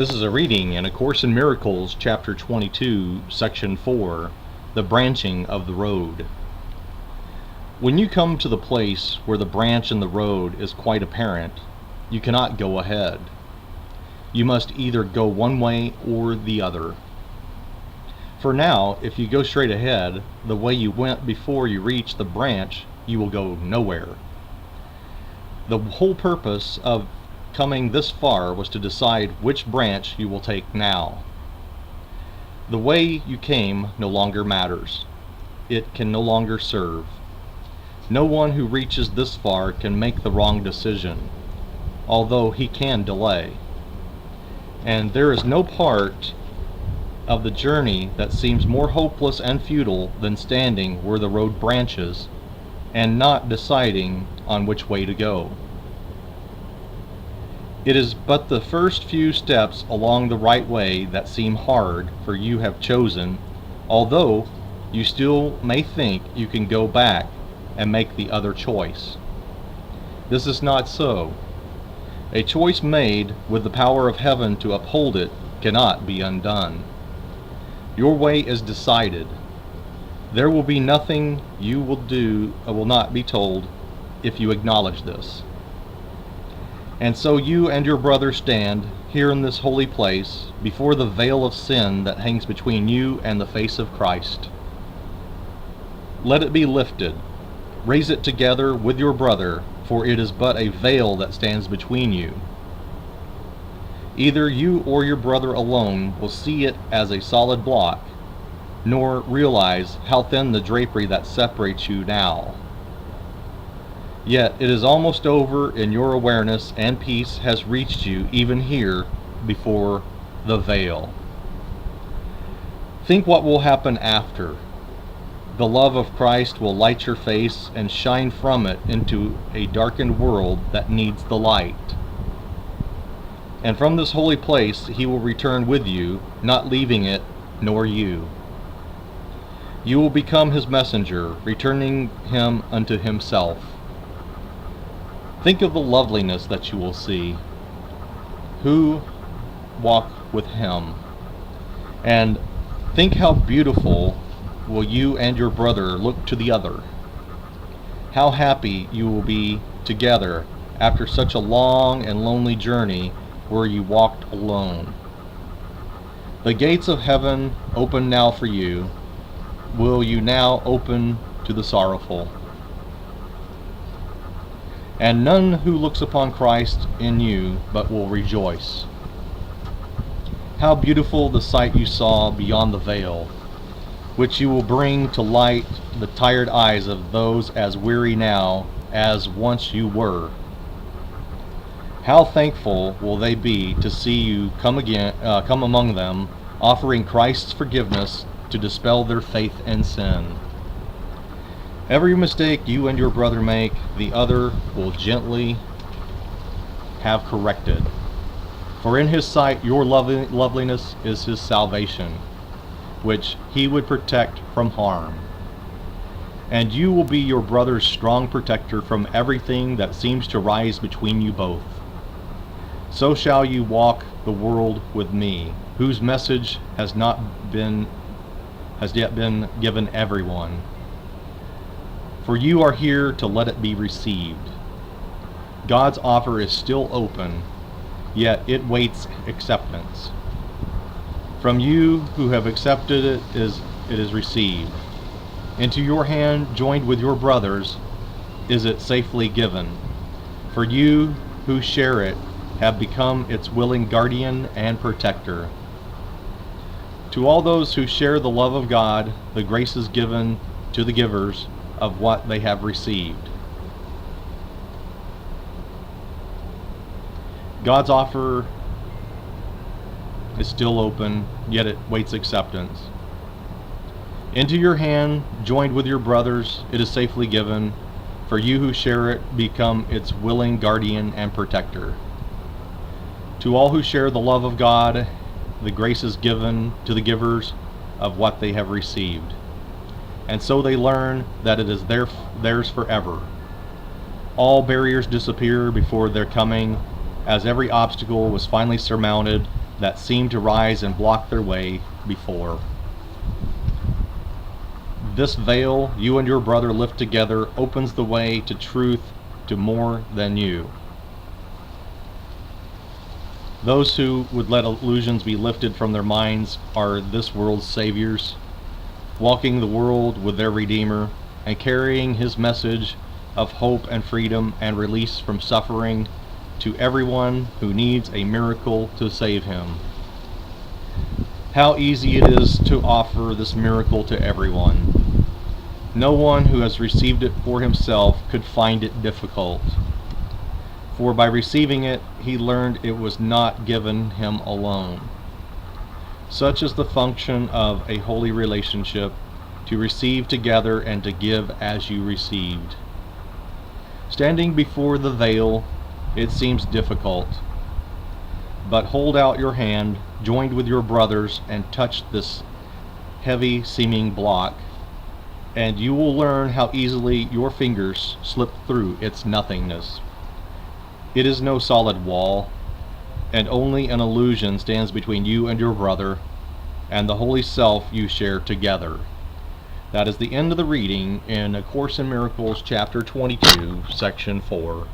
This is a reading in A Course in Miracles, Chapter 22, Section 4, The Branching of the Road. When you come to the place where the branch in the road is quite apparent, you cannot go ahead. You must either go one way or the other. For now, if you go straight ahead, the way you went before you reach the branch, you will go nowhere. The whole purpose of coming this far was to decide which branch you will take now. The way you came no longer matters. It can no longer serve. No one who reaches this far can make the wrong decision, although he can delay. And there is no part of the journey that seems more hopeless and futile than standing where the road branches and not deciding on which way to go. It is but the first few steps along the right way that seem hard, for you have chosen, although you still may think you can go back and make the other choice. This is not so. A choice made with the power of heaven to uphold it cannot be undone. Your way is decided. There will be nothing you will do or will not be told if you acknowledge this. And so you and your brother stand here in this holy place before the veil of sin that hangs between you and the face of Christ. Let it be lifted. Raise it together with your brother, for it is but a veil that stands between you. Either you or your brother alone will see it as a solid block, nor realize how thin the drapery that separates you now. Yet it is almost over, and your awareness and peace has reached you even here before the veil. Think what will happen after. The love of Christ will light your face and shine from it into a darkened world that needs the light. And from this holy place he will return with you, not leaving it, nor you. You will become his messenger, returning him unto himself. Think of the loveliness that you will see, who walk with him, and think how beautiful will you and your brother look to the other. How happy you will be together after such a long and lonely journey where you walked alone. The gates of heaven open now for you. Will you now open to the sorrowful? And none who looks upon Christ in you but will rejoice. How beautiful the sight you saw beyond the veil, which you will bring to light the tired eyes of those as weary now as once you were. How thankful will they be to see you come among them, offering Christ's forgiveness to dispel their faith and sin. Every mistake you and your brother make, the other will gently have corrected. For in his sight your loveliness is his salvation, which he would protect from harm. And you will be your brother's strong protector from everything that seems to rise between you both. So shall you walk the world with me, whose message has yet been given everyone. For you are here to let it be received. God's offer is still open, yet it waits acceptance. From you who have accepted it is received. Into your hand, joined with your brothers, is it safely given. For you who share it have become its willing guardian and protector. To all those who share the love of God, the grace is given to the givers of what they have received. God's offer is still open, yet it waits acceptance. Into your hand, joined with your brothers, it is safely given. For you who share it become its willing guardian and protector. To all who share the love of God, the grace is given to the givers of what they have received. And so they learn that it is theirs forever. All barriers disappear before their coming, as every obstacle was finally surmounted that seem to rise and block their way before. This veil you and your brother lift together opens the way to truth to more than you. Those who would let illusions be lifted from their minds are this world's saviors, walking the world with their Redeemer and carrying his message of hope and freedom and release from suffering to everyone who needs a miracle to save him. How easy it is to offer this miracle to everyone. No one who has received it for himself could find it difficult. For by receiving it, he learned it was not given him alone. Such is the function of a holy relationship, to receive together and to give as you received. Standing before the veil, it seems difficult. But hold out your hand, joined with your brothers, and touch this heavy seeming block, and you will learn how easily your fingers slip through its nothingness. It is no solid wall, and only an illusion stands between you and your brother, and the holy self you share together. That is the end of the reading in A Course in Miracles, chapter 22, section 4.